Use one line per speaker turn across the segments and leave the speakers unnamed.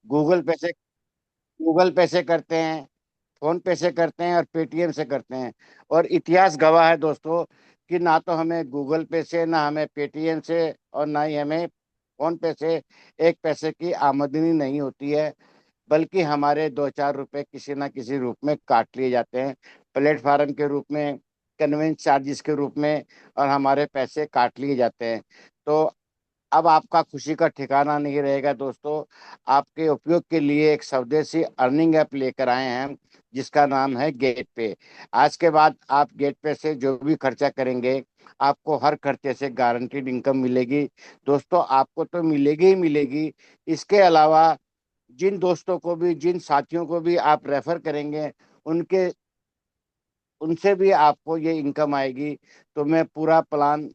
Google पे से Google पे से करते हैं, फोन पे से करते हैं और पेटीएम से करते हैं। और इतिहास गवाह है दोस्तों कि ना तो हमें गूगल पे से, ना हमें पेटीएम से, और ना ही हमें फोन पे से एक पैसे की आमदनी नहीं होती है, बल्कि हमारे 2-4 रुपए किसी ना किसी रूप में काट लिए जाते हैं, प्लेटफार्म के रूप में, कन्वेंस चार्जेस के रूप में, और हमारे पैसे काट लिए जाते हैं। तो अब आपका खुशी का ठिकाना नहीं रहेगा दोस्तों। आपके उपयोग के लिए एक स्वदेशी अर्निंग ऐप लेकर आए हैं हम, जिसका नाम है गेट पे। आज के बाद आप गेट पे से जो भी खर्चा करेंगे, आपको हर खर्चे से गारंटीड इनकम मिलेगी। दोस्तों आपको तो मिलेगी ही मिलेगी, इसके अलावा जिन दोस्तों को भी, जिन साथियों को भी आप रेफर करेंगे, उनके उनसे भी आपको ये इनकम आएगी। तो मैं पूरा प्लान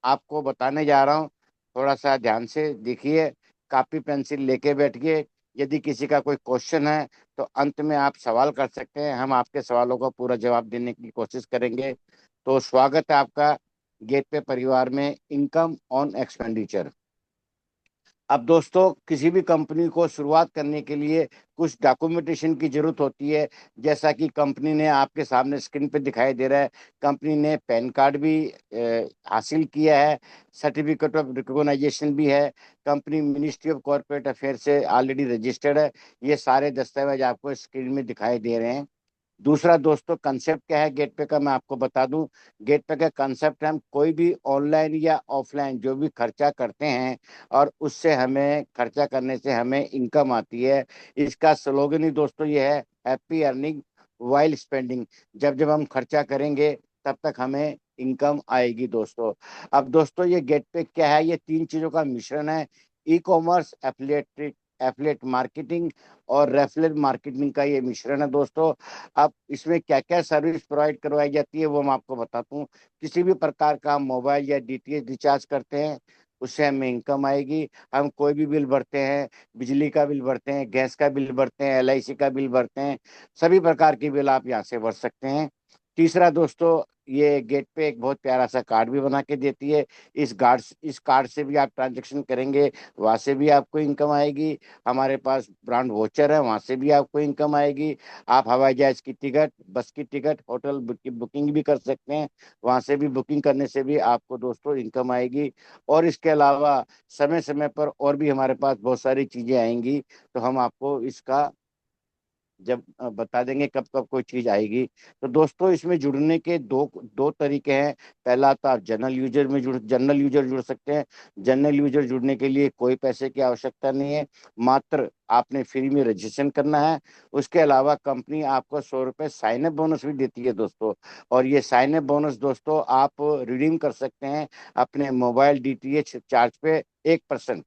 आपको बताने जा रहा हूँ, थोड़ा सा ध्यान से देखिए, कॉपी पेंसिल लेके बैठिए। यदि किसी का कोई क्वेश्चन है तो अंत में आप सवाल कर सकते हैं, हम आपके सवालों का पूरा जवाब देने की कोशिश करेंगे। तो स्वागत है आपका गेट पे परिवार में, इनकम ऑन एक्सपेंडिचर। अब दोस्तों किसी भी कंपनी को शुरुआत करने के लिए कुछ डॉक्यूमेंटेशन की जरूरत होती है। जैसा कि कंपनी ने आपके सामने स्क्रीन पे दिखाई दे रहा है, कंपनी ने पैन कार्ड भी हासिल किया है, सर्टिफिकेट ऑफ रिकॉग्नाइजेशन भी है, company ministry of corporate affair से ऑलरेडी रजिस्टर्ड है। ये सारे दस्तावेज आपको स्क्रीन में दिखाई दे रहे हैं। दूसरा दोस्तों कंसेप्ट क्या है गेट पे का, मैं आपको बता दूं। गेट पे का कंसेप्ट है, हम कोई भी ऑनलाइन या ऑफलाइन जो भी खर्चा करते हैं और उससे हमें खर्चा करने से हमें इनकम आती है। इसका स्लोगन ही दोस्तों ये है, हैप्पी अर्निंग वाइल स्पेंडिंग। जब जब हम खर्चा करेंगे तब तक हमें इनकम आएगी दोस्तों। अब दोस्तों ये गेट पे क्या है, ये तीन चीजों का मिश्रण है। E commerce, affiliate affiliate marketing और रेफिलिएट मार्केटिंग का ये मिश्रण है दोस्तों। अब इसमें क्या क्या सर्विस प्रोवाइड करवाई जाती है वो मैं आपको बताता हूँ। किसी भी प्रकार का हम मोबाइल या डीटीएच रिचार्ज करते हैं, उससे हमें इनकम आएगी। हम कोई भी बिल भरते हैं, बिजली का बिल भरते हैं, गैस का बिल भरते हैं, एलआईसी का बिल भरते हैं, सभी प्रकार के बिल आप यहाँ से भर सकते हैं। तीसरा दोस्तों, ये गेट पे एक बहुत प्यारा सा कार्ड भी बना के देती है। इस कार्ड से भी आप ट्रांजेक्शन करेंगे, वहां से भी आपको इनकम आएगी। हमारे पास ब्रांड वोचर है, वहां से भी आपको इनकम आएगी। आप हवाई जहाज की टिकट, बस की टिकट, होटल की बुकिंग भी कर सकते हैं, वहां से भी बुकिंग करने से भी आपको दोस्तों इनकम आएगी। और इसके अलावा समय समय पर और भी हमारे पास बहुत सारी चीजें आएंगी, तो हम आपको इसका जब बता देंगे कब कब कोई चीज आएगी। तो दोस्तों इसमें जुड़ने के दो दो तरीके हैं। पहला तो आप जनरल यूजर जुड़ सकते हैं। जनरल यूजर जुड़ने के लिए कोई पैसे की आवश्यकता नहीं है, मात्र आपने फ्री में रजिस्ट्रेशन करना है। उसके अलावा कंपनी आपको 100 रुपये साइन अप बोनस भी देती है दोस्तों। और ये साइन अप बोनस दोस्तों आप रिडीम कर सकते हैं अपने मोबाइल डीटीएच चार्ज पे 1%।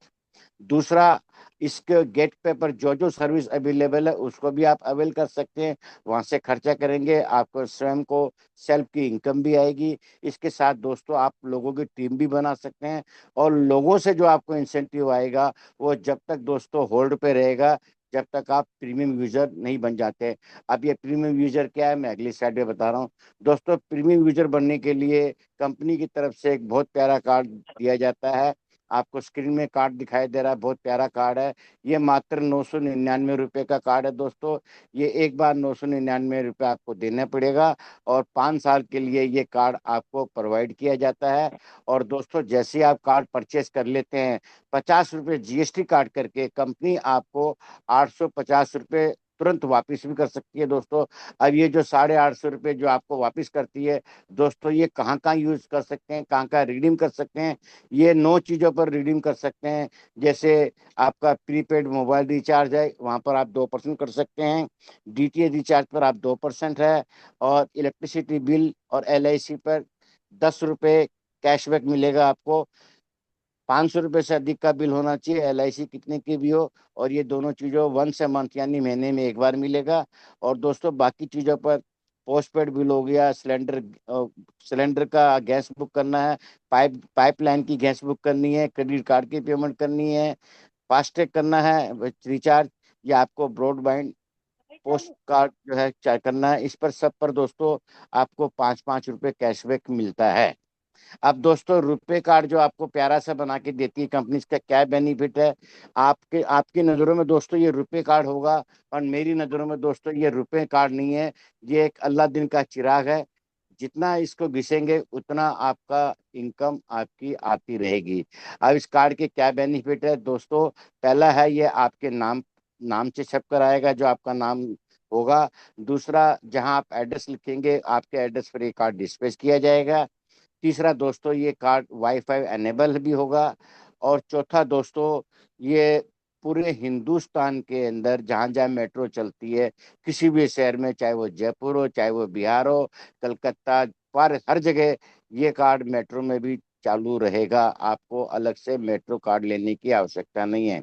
दूसरा, इसके गेट पे पर जो जो सर्विस अवेलेबल है उसको भी आप अवेल कर सकते हैं। वहां से खर्चा करेंगे, आपको स्वयं को सेल्फ की इनकम भी आएगी। इसके साथ दोस्तों आप लोगों की टीम भी बना सकते हैं, और लोगों से जो आपको इंसेंटिव आएगा वो जब तक दोस्तों होल्ड पे रहेगा, जब तक आप प्रीमियम यूजर नहीं बन जाते। अब ये प्रीमियम यूजर क्या है, मैं अगली स्लाइड में बता रहा हूँ। दोस्तों प्रीमियम यूजर बनने के लिए कंपनी की तरफ से एक बहुत प्यारा कार्ड दिया जाता है। आपको स्क्रीन में कार्ड दिखाई दे रहा है, बहुत प्यारा कार्ड है। ये मात्र 999 रुपये का कार्ड है दोस्तों। ये एक बार 999 रुपये आपको देना पड़ेगा, और 5 साल के लिए ये कार्ड आपको प्रोवाइड किया जाता है। और दोस्तों जैसे ही आप कार्ड परचेस कर लेते हैं, 50 रुपये जीएसटी काट करके कंपनी आपको 850 रुपये तुरंत वापस भी कर सकती है दोस्तों। अब ये जो 850 रुपये जो आपको वापस करती है दोस्तों, ये कहाँ कहाँ यूज कर सकते हैं, कहाँ कहाँ रिडीम कर सकते हैं। ये 9 चीजों पर रिडीम कर सकते हैं। जैसे आपका प्रीपेड मोबाइल रिचार्ज है, वहां पर आप 2% कर सकते हैं। डीटीएच रिचार्ज पर आप 2% है। और इलेक्ट्रिसिटी बिल और एलआईसी पर 10 रुपये कैशबैक मिलेगा आपको। 500 रुपये से अधिक का बिल होना चाहिए, एलआईसी कितने की भी हो। और ये दोनों चीज़ों वंस ए मंथ यानी महीने में एक बार मिलेगा। और दोस्तों बाकी चीज़ों पर पोस्टपेड बिल हो गया, सिलेंडर का गैस बुक करना है, पाइपलाइन की गैस बुक करनी है, क्रेडिट कार्ड की पेमेंट करनी है, फास्टैग करना है रिचार्ज, या आपको ब्रॉडबैंड पोस्ट कार्ड जो है करना है, इस पर सब पर दोस्तों आपको 5-5 रुपये कैशबैक मिलता है। अब दोस्तों रुपए कार्ड जो आपको प्यारा सा बना के देती है कंपनी, इसका क्या बेनिफिट है? आपके आपकी नज़रों में दोस्तों ये रुपए कार्ड होगा, और मेरी नज़रों में दोस्तों ये रुपए कार्ड नहीं है, ये एक अल्लाह दिन का चिराग है। जितना इसको घिसेंगे उतना आपका इनकम आपकी आती रहेगी। अब इस कार्ड के क्या बेनिफिट है दोस्तों? पहला है, ये आपके नाम नाम से छप कर आएगा, जो आपका नाम होगा। दूसरा, जहां आप एड्रेस लिखेंगे आपके एड्रेस पर ये कार्ड डिस्पेच किया जाएगा। तीसरा दोस्तों, ये कार्ड वाईफाई एनेबल भी होगा। और चौथा दोस्तों, ये पूरे हिंदुस्तान के अंदर जहां जहां मेट्रो चलती है, किसी भी शहर में, चाहे वो जयपुर हो, चाहे वो बिहार हो, कलकत्ता, पर हर जगह ये कार्ड मेट्रो में भी चालू रहेगा। आपको अलग से मेट्रो कार्ड लेने की आवश्यकता नहीं है।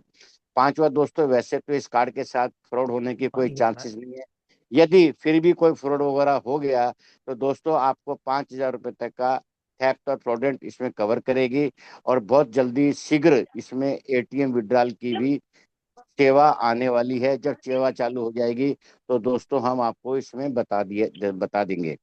पांचवा दोस्तों, वैसे तो इस कार्ड के साथ फ्रॉड होने की कोई
पानी लेना है।
चांसेस नहीं है। यदि फिर भी कोई फ्रॉड वगैरह हो गया तो दोस्तों आपको 5,000 रुपये तक का थेफ्ट और फ्रॉडेंट इसमें कवर करेगी। और बहुत जल्दी शीघ्र इसमें एटीएम विड्रॉल की भी सेवा आने वाली है। जब सेवा चालू हो जाएगी तो दोस्तों हम आपको इसमें बता देंगे।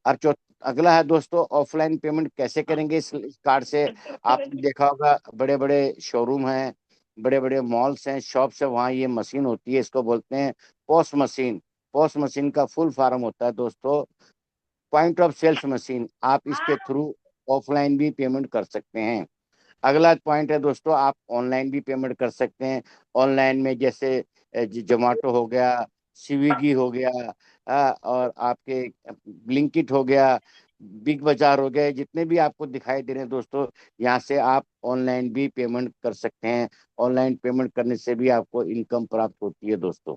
अब जो अगला है दोस्तों, ऑफलाइन पेमेंट कैसे करेंगे इस कार्ड से? आपने देखा होगा बड़े बड़े शोरूम हैं, बड़े बड़े मॉल्स हैं, शॉप्स है, वहाँ ये मशीन होती है, इसको बोलते हैं पॉस मशीन। पॉस मशीन का फुल फॉर्म होता है दोस्तों पॉइंट ऑफ सेल्स मशीन। आप इसके थ्रू ऑफलाइन भी पेमेंट कर सकते हैं। अगला पॉइंट है दोस्तों, आप ऑनलाइन भी पेमेंट कर सकते हैं। ऑनलाइन में जैसे जोमेटो हो गया, स्विगी हो गया, और आपके ब्लिंकिट हो गया, बिग बाजार हो गए, जितने भी आपको दिखाई दे रहे हैं दोस्तों, यहाँ से आप ऑनलाइन भी पेमेंट कर सकते हैं। ऑनलाइन पेमेंट करने से भी आपको इनकम प्राप्त होती है दोस्तों।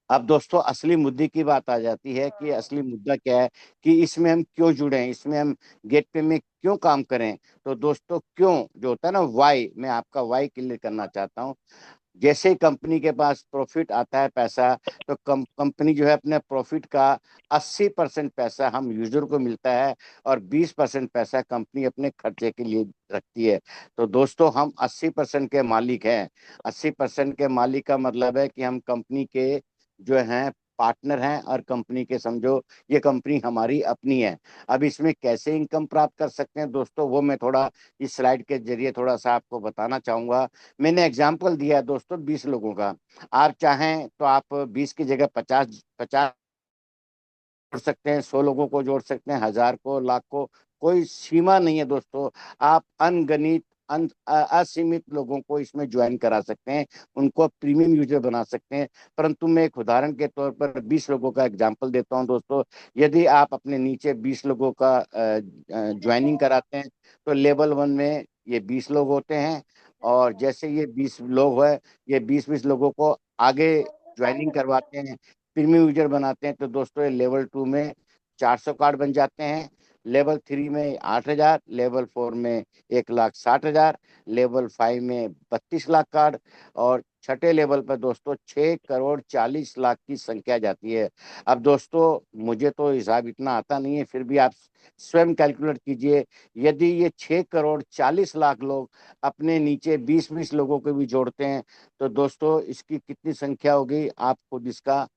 अब दोस्तों असली मुद्दे की बात आ जाती है कि असली मुद्दा क्या है, कि इसमें हम क्यों जुड़े हैं, इसमें हम गेट पे में क्यों काम करें। तो दोस्तों क्यों जो होता है ना, वाई, मैं आपका वाई क्लियर करना चाहता हूँ। जैसे ही कंपनी के पास प्रॉफिट आता है पैसा, तो कंपनी जो है अपने प्रॉफिट का 80% पैसा हम यूजर को मिलता है, और 20% पैसा कंपनी अपने खर्चे के लिए रखती है। तो दोस्तों हम 80% के मालिक हैं। 80% के मालिक का मतलब है कि हम कंपनी के जो हैं पार्टनर हैं, और कंपनी के समझो ये कंपनी हमारी अपनी है। अब इसमें कैसे इनकम प्राप्त कर सकते हैं दोस्तों, वो मैं थोड़ा इस स्लाइड के जरिए थोड़ा सा आपको बताना चाहूंगा। मैंने एग्जाम्पल दिया है दोस्तों 20 लोगों का। आप चाहें तो आप 20 की जगह 50 50 जोड़ सकते हैं, 100 लोगों को जोड़ सकते हैं, 1,000 को, लाख को, कोई सीमा नहीं है दोस्तों। आप अनगणित असीमित लोगों को इसमें ज्वाइन करा सकते हैं, उनको प्रीमियम यूजर बना सकते हैं। परंतु मैं एक उदाहरण के तौर पर 20 लोगों का एग्जाम्पल देता हूं दोस्तों। यदि आप अपने नीचे 20 लोगों का ज्वाइनिंग कराते हैं, तो लेवल 1 में ये 20 लोग होते हैं। और जैसे ये 20 लोग है, ये 20 20 लोगों को आगे ज्वाइनिंग करवाते हैं, प्रीमियम यूजर बनाते हैं, तो दोस्तों ये लेवल 2 में 400 कार्ड बन जाते हैं। लेवल 3 में 8,000, लेवल 4 में 1,60,000, लेवल 5 में 32 लाख कार्ड, और छठे लेवल पर दोस्तों 6,40,40,00,000 की संख्या जाती है। अब दोस्तों मुझे तो हिसाब इतना आता नहीं है, फिर भी आप स्वयं कैलकुलेट कीजिए। यदि ये 6,40,40,00,000 लोग अपने नीचे 20 20 लोगों को भी जोड़ते हैं, तो दोस्तों इसकी कितनी संख्या होगी, आप खुद इसका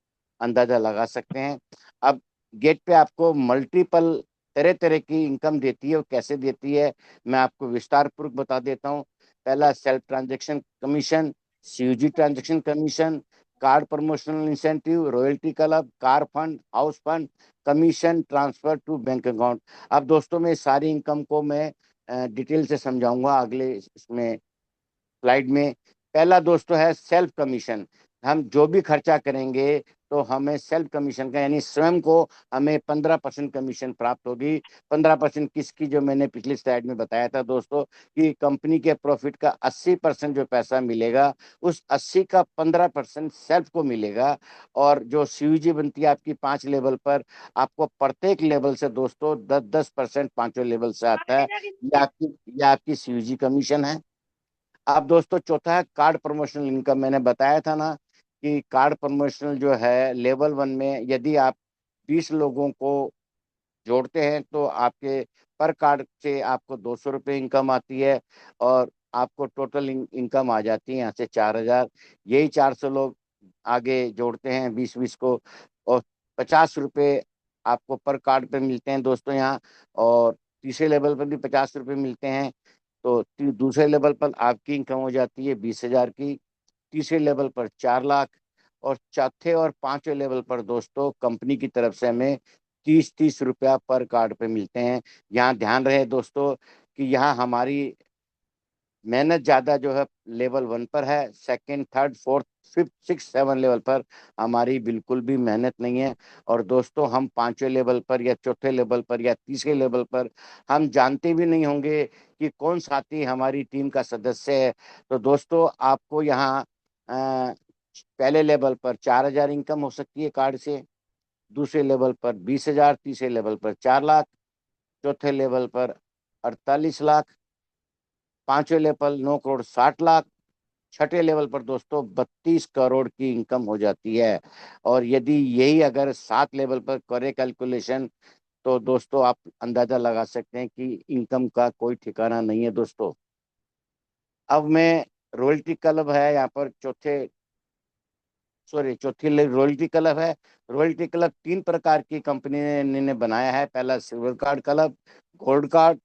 अंदाजा लगा सकते हैं। अब गेट पे आपको मल्टीपल तरह तरह की इनकम देती है, वो कैसे देती है मैं आपको विस्तार पूर्वक बता देता हूँ। पहला, self transaction commission, CUG transaction commission, card promotional incentive, royalty club, car fund, house fund, commission transfer to bank account. अब दोस्तों मैं सारी इनकम को मैं डिटेल से समझाऊंगा अगले इसमें स्लाइड में। पहला दोस्तों है सेल्फ कमीशन। हम जो भी खर्चा करेंगे तो हमें सेल्फ कमीशन का, यानी स्वयं को हमें 15% कमीशन प्राप्त होगी। 15% किसकी, जो मैंने पिछली स्लाइड में बताया था दोस्तों, कि कंपनी के प्रॉफिट का 80% जो पैसा मिलेगा, उस 80 का 15% सेल्फ को मिलेगा। और जो सीयूजी बनती है आपकी 5 लेवल पर, आपको प्रत्येक लेवल से दोस्तों 10-10% पांचों लेवल से आता है। ये आपकी सीयूजी कमीशन है। अब दोस्तों चौथा है कार्ड प्रमोशनल इनकम। मैंने बताया था ना कि कार्ड प्रमोशनल जो है लेवल 1 में, यदि आप 20 लोगों को जोड़ते हैं तो आपके पर कार्ड से आपको 200 रुपये इनकम आती है, और आपको टोटल इनकम आ जाती है यहाँ से 4,000। यही 400 लोग आगे जोड़ते हैं 20 20 को, और 50 रुपये आपको पर कार्ड पे मिलते हैं दोस्तों यहाँ। और तीसरे लेवल पर भी 50 रुपये मिलते हैं। तो दूसरे लेवल पर आपकी इनकम हो जाती है 20 हजार की, तीसरे लेवल पर 4 लाख, और चौथे और पांचवें लेवल पर दोस्तों कंपनी की तरफ से हमें 30-30 रुपया पर कार्ड पे मिलते हैं। यहाँ ध्यान रहे दोस्तों कि यहाँ हमारी मेहनत ज्यादा जो है लेवल 1 पर है, second, third, fourth, fifth, six, seven level पर हमारी बिल्कुल भी मेहनत नहीं है। और दोस्तों हम पांचवें लेवल पर या चौथे लेवल पर या तीसरे लेवल पर हम जानते भी नहीं होंगे कि कौन साथी हमारी टीम का सदस्य है। तो दोस्तों आपको यहाँ पहले लेवल पर 4 हजार इनकम हो सकती है कार्ड से, दूसरे लेवल पर 20 हजार, तीसरे लेवल पर 4 लाख, चौथे लेवल पर 48 लाख, पांचवें लेवल 9 करोड़ 60 लाख, छठे लेवल पर दोस्तों 32 करोड़ की इनकम हो जाती है। और यदि यही अगर 7 लेवल पर करे कैलकुलेशन, तो दोस्तों आप अंदाजा लगा सकते हैं कि इनकम का कोई ठिकाना नहीं है दोस्तों। अब मैं रॉयल्टी क्लब है यहाँ पर चौथे, सॉरी चौथी रॉयल्टी क्लब है। रॉयल्टी क्लब 3 प्रकार की कंपनी ने बनाया है। पहला silver card club, gold card,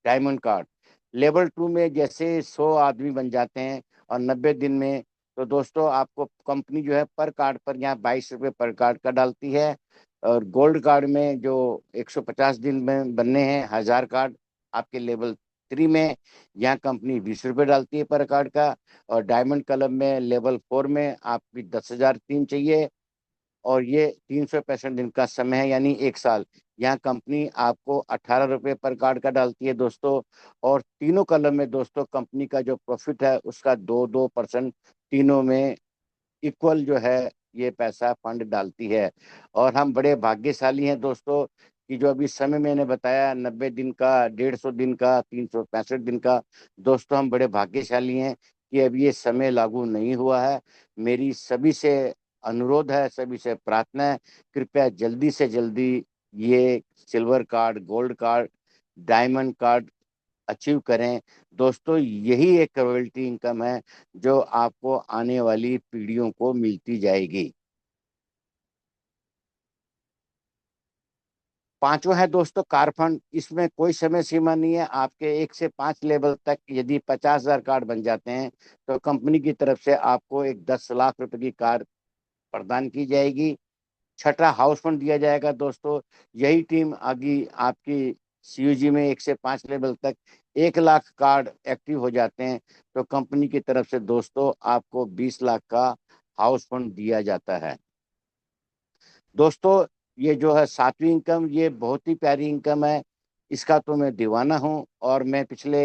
diamond card. Level 2 में जैसे 100 आदमी बन जाते हैं और 90 दिन में, तो दोस्तों आपको कंपनी जो है पर कार्ड पर यहाँ 22 रुपये पर कार्ड का डालती है। और गोल्ड कार्ड में जो 150 दिन में बनने हैं 1000 कार्ड आपके लेवल 3 में, यहाँ कंपनी 20 रुपये डालती है पर कार्ड का। और डायमंड क्लब में लेवल 4 में आपकी 10 हजार टीम चाहिए, और ये 365 दिन का समय है यानी 1 साल। यहाँ कंपनी आपको 18 रुपये पर कार्ड का डालती है दोस्तों। और तीनों कलम में दोस्तों कंपनी का जो प्रॉफिट है उसका 2-2% तीनों में इक्वल जो है ये पैसा फंड डालती है। और हम बड़े भाग्यशाली हैं दोस्तों कि जो अभी समय मैंने बताया 90 दिन का, 150 दिन का, 365 दिन का, दोस्तों हम बड़े भाग्यशाली हैं कि अभी ये समय लागू नहीं हुआ है। मेरी सभी से अनुरोध है, सभी से प्रार्थना है, कृपया जल्दी से जल्दी ये silver card, gold card, diamond card achieve करें। दोस्तों यही एक रॉयल्टी इनकम है जो आपको आने वाली पीढ़ियों को मिलती जाएगी। पांचवा है दोस्तों कार फंड। इसमें कोई समय सीमा नहीं है, आपके 1 से 5 लेवल तक यदि 50 हजार कार्ड बन जाते हैं तो कंपनी की तरफ से आपको एक 10 लाख रुपए की कार प्रदान की जाएगी। छठा हाउस फंड दिया जाएगा दोस्तों। यही टीम आगे आपकी सीयूजी में 1 से 5 लेवल तक 1 लाख कार्ड एक्टिव हो जाते हैं तो कंपनी की तरफ से दोस्तों आपको 20 लाख का हाउस फंड दिया जाता है। दोस्तों ये जो है सातवीं इनकम, ये बहुत ही प्यारी इनकम है। इसका तो मैं दीवाना हूँ और मैं पिछले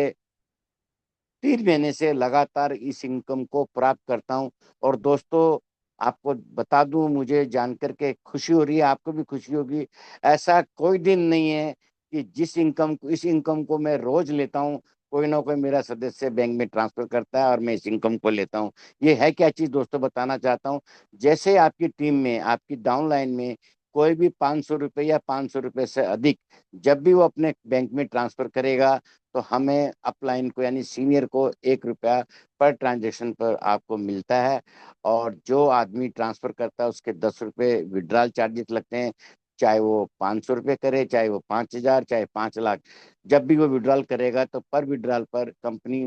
3 महीने से लगातार इस इनकम को प्राप्त करता हूँ। और दोस्तों आपको बता दूं, मुझे जानकर के खुशी हो रही है, आपको भी खुशी होगी। ऐसा कोई दिन नहीं है कि जिस इनकम को, इस इनकम को मैं रोज लेता हूँ, कोई ना कोई मेरा सदस्य बैंक में ट्रांसफर करता है और मैं इस इनकम को लेता हूँ। ये है क्या चीज दोस्तों, बताना चाहता हूँ। जैसे आपकी टीम में, आपकी डाउनलाइन में कोई भी 500 रुपये या 500 रुपये से अधिक जब भी वो अपने बैंक में ट्रांसफर करेगा, तो हमें अपलाइन को यानी सीनियर को 1 रुपया पर ट्रांजेक्शन पर आपको मिलता है। और जो आदमी ट्रांसफर करता है उसके 10 रुपये विड्रॉल चार्जेस लगते हैं, चाहे वो 500 रुपये करे, चाहे वो 5 हजार, चाहे 5 लाख। जब भी वो विड्रॉल करेगा तो पर विड्रॉल पर कंपनी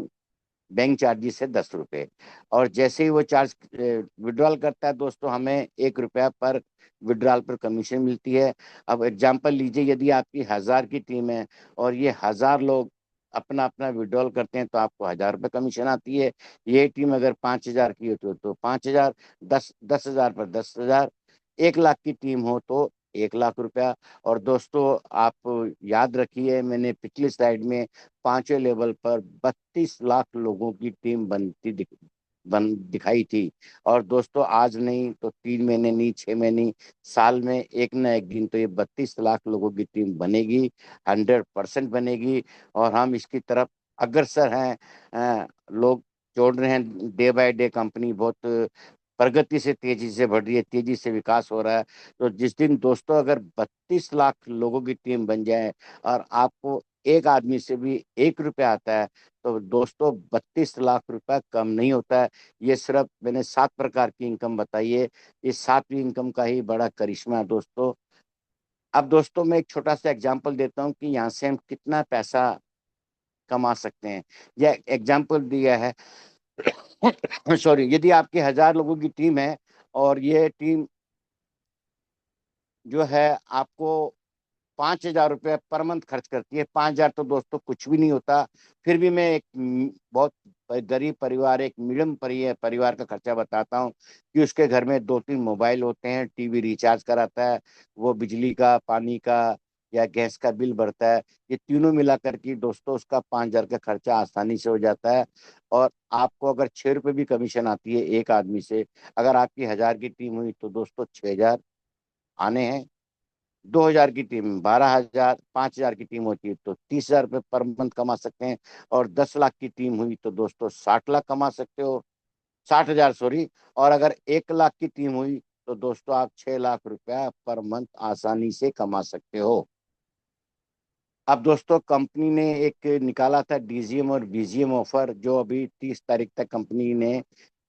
बैंक चार्जेस है 10 रुपये। और जैसे ही वो चार्ज विड्रॉल करता है दोस्तों, हमें 1 रुपया पर विड्रॉल पर कमीशन मिलती है। अब एग्जाम्पल लीजिए, यदि आपकी 1000 की टीम है और ये 1000 लोग अपना अपना विड्रॉल करते हैं तो आपको 1000 रुपये कमीशन आती है। ये टीम अगर 5000 की हो तो 5000, 10 10 हजार पर 10 हजार, 1 लाख की टीम हो तो 1 लाख रुपया। और दोस्तों आप याद रखिए, मैंने पिछली स्लाइड में पांचवें लेवल पर 32 लाख लोगों की टीम दिखाई थी। और दोस्तों आज नहीं तो 3 महीने नहीं, 6 महीने नहीं, साल में एक ना एक दिन तो ये 32 लाख लोगों की टीम बनेगी, 100% बनेगी। और हम इसकी तरफ अग्रसर हैं। लोग जोड़ रहे हैं डे बाय डे, कंपनी बहुत प्रगति से तेजी से बढ़ रही है, तेजी से विकास हो रहा है। तो जिस दिन दोस्तों अगर 32 लाख लोगों की टीम बन जाए और आपको एक आदमी से भी 1 रुपया आता है, तो दोस्तों 32 लाख रुपया कम नहीं होता है। ये सिर्फ मैंने 7 प्रकार की इनकम बताई है, इस सातवीं इनकम का ही बड़ा करिश्मा है दोस्तों। अब दोस्तों मैं एक छोटा सा एग्जांपल देता हूँ कि यहाँ से हम कितना पैसा कमा सकते हैं। यह एग्जांपल दिया है सॉरी, यदि आपकी 1,000 लोगों की टीम है और ये टीम जो है आपको 5,000 रुपये पर मंथ खर्च करती है। 5,000 तो दोस्तों कुछ भी नहीं होता। फिर भी मैं एक बहुत गरीब परिवार, एक मीडियम परिवार का खर्चा बताता हूँ कि उसके घर में 2-3 मोबाइल होते हैं, टीवी रिचार्ज कराता है, वो बिजली का, पानी का या गैस का बिल भरता है। ये तीनों मिलाकर के दोस्तों उसका 5,000 का खर्चा आसानी से हो जाता है। और आपको अगर 6 रुपये भी कमीशन आती है एक आदमी से, अगर आपकी 1,000 की टीम हुई तो दोस्तों 6,000 आने हैं। 2,000 की टीम 12,000, 5,000 की टीम होती है तो 30,000 रुपये पर मंथ कमा सकते हैं। और 10 लाख की टीम हुई तो दोस्तों 60 लाख कमा सकते हो, 60,000 सॉरी। और अगर 1 लाख की टीम हुई तो दोस्तों आप 6 लाख रुपया पर मंथ आसानी से कमा सकते हो। अब दोस्तों कंपनी ने एक निकाला था डीजीएम और बीजीएम ऑफर, जो अभी 30 तारीख तक कंपनी ने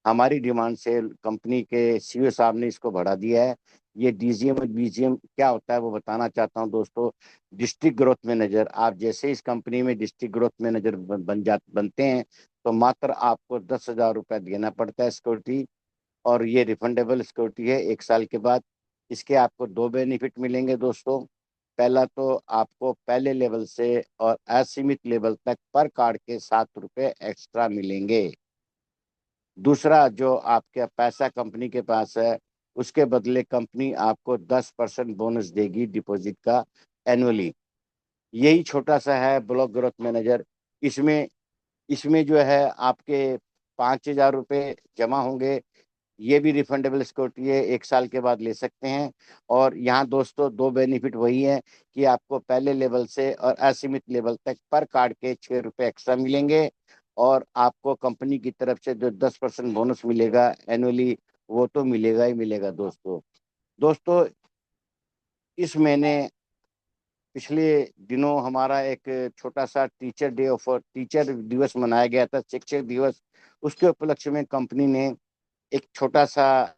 हमारी डिमांड से, कंपनी के सीईओ साहब ने इसको बढ़ा दिया है। ये डीजीएम और बीजीएम क्या होता है वो बताना चाहता हूँ दोस्तों। डिस्ट्रिक्ट ग्रोथ मैनेजर, आप जैसे इस कंपनी में डिस्ट्रिक्ट ग्रोथ मैनेजर बनते हैं तो मात्र आपको 10,000 रुपया देना पड़ता है सिक्योरिटी। और ये रिफंडेबल सिक्योरिटी है 1 साल के बाद। इसके आपको दो बेनिफिट मिलेंगे दोस्तों। पहला तो आपको पहले लेवल से और असीमित लेवल तक पर कार्ड के 7 रुपये एक्स्ट्रा मिलेंगे। दूसरा, जो आपका पैसा कंपनी के पास है उसके बदले कंपनी आपको 10% बोनस देगी डिपॉजिट का, एनुअली। यही छोटा सा है ब्लॉक ग्रोथ मैनेजर। इसमें इसमें जो है आपके 5,000 रुपये जमा होंगे। ये भी रिफंडेबल सिक्योरिटी है, 1 साल के बाद ले सकते हैं। और यहाँ दोस्तों दो बेनिफिट वही है कि आपको पहले लेवल से और असीमित लेवल तक पर कार्ड के 6 रुपये एक्स्ट्रा मिलेंगे। और आपको कंपनी की तरफ से जो 10% बोनस मिलेगा एनुअली, वो तो मिलेगा ही मिलेगा दोस्तों। दोस्तों इस महीने, पिछले दिनों हमारा एक छोटा सा टीचर दिवस मनाया गया था, शिक्षक दिवस। उसके उपलक्ष्य में कंपनी ने एक छोटा सा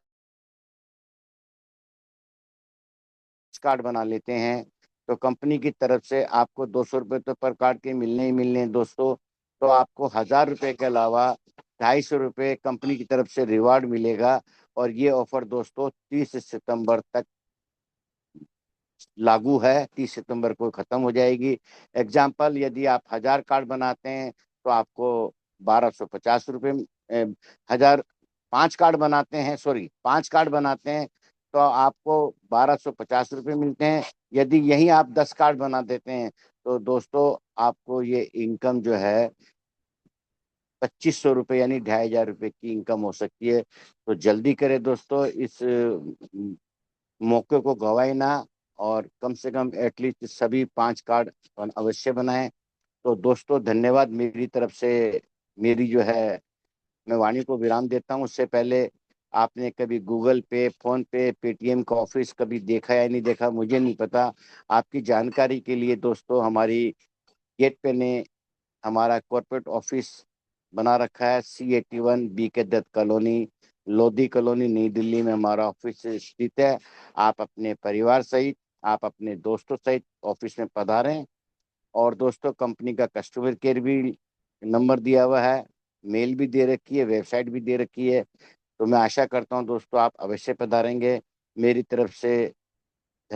कार्ड बना लेते हैं। तो कंपनी की तरफ से आपको 200 रुपये तो पर कार्ड के मिलने ही मिलने हैं दोस्तों। तो आपको 1,000 रुपये के अलावा 250 रुपये कंपनी की तरफ से रिवार्ड मिलेगा। और ये ऑफर दोस्तों 30 सितंबर तक लागू है, 30 सितंबर को खत्म हो जाएगी। एग्जाम्पल, यदि आप 1,000 कार्ड बनाते हैं तो आपको 1,250 रुपये, 1,000 5 कार्ड बनाते हैं, सॉरी 5 कार्ड बनाते हैं तो आपको 1,250 रुपये मिलते हैं। यदि यही आप 10 कार्ड बना देते हैं तो दोस्तों आपको ये इनकम जो है 2,500 रुपये यानी 2,500 रुपये की इनकम हो सकती है। तो जल्दी करें दोस्तों, इस मौके को गवाए ना। और कम से कम एटलीस्ट सभी 5 कार्ड अवश्य बनाएं। तो दोस्तों धन्यवाद मेरी तरफ से। मेरी जो है, मैं वाणी को विराम देता हूँ। उससे पहले आपने कभी गूगल पे, फोन पे, पेटीएम का ऑफिस कभी देखा या नहीं देखा मुझे नहीं पता। आपकी जानकारी के लिए दोस्तों, हमारी गेट पे ने हमारा कॉर्पोरेट ऑफिस बना रखा है, C81 BK Datt colony, Lodhi colony, नई दिल्ली में हमारा ऑफिस स्थित है। आप अपने परिवार सहित, आप अपने दोस्तों सहित ऑफिस में पधारें। और दोस्तों कंपनी का कस्टमर केयर भी नंबर दिया हुआ है, मेल भी दे रखी है, वेबसाइट भी दे रखी है। तो मैं आशा करता हूं दोस्तों आप अवश्य पधारेंगे। मेरी तरफ से